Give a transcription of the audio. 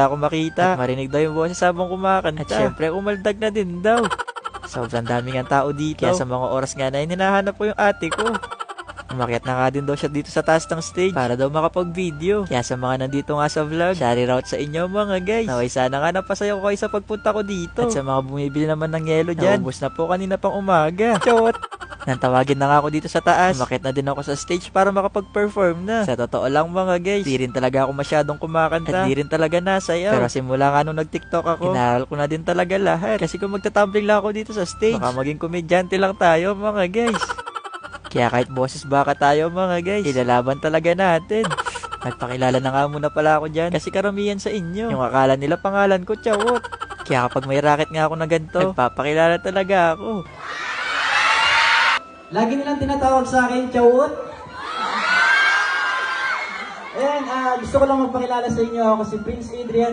ako makita at marinig daw yung boses habang kumakanta. At syempre umaldag na din daw. Sobrang daming ang tao dito. Kaya sa mga oras nga na yun, hinahanap ko yung ate ko. Umakyat na nga din daw siya dito sa taas ng stage para daw makapag-video. Kaya sa mga nandito nga sa vlog, shoutout out sa inyo mga guys. Naway sana nga napasaya ko kayo sa pagpunta ko dito. At sa mga bumibili naman ng yelo dyan, naubos na po kanina pang umaga. Chot! Nantawagin na nga ako dito sa taas. Umakyat na din ako sa stage para makapag-perform na. Sa totoo lang mga guys, di rin talaga ako masyadong kumakanta. At di rin talaga nasayaw. Pero simula nga nung nag-tiktok ako, inaral ko na din talaga lahat. Kasi kung magtatumbling lang ako dito sa stage, baka maging komedyante lang tayo mga guys. Kaya kahit boses baka tayo mga guys, ilalaban talaga natin. Nagpakilala na nga muna pala ako dyan kasi karamihan sa inyo, yung akala nila pangalan ko, Chawot. Kaya kapag may racket nga ako na ganito, nagpapakilala talaga ako. Lagi nilang tinatawag sa akin, Chawot. Ayan, gusto ko lang magpakilala sa inyo. Ako si Prince Adrian.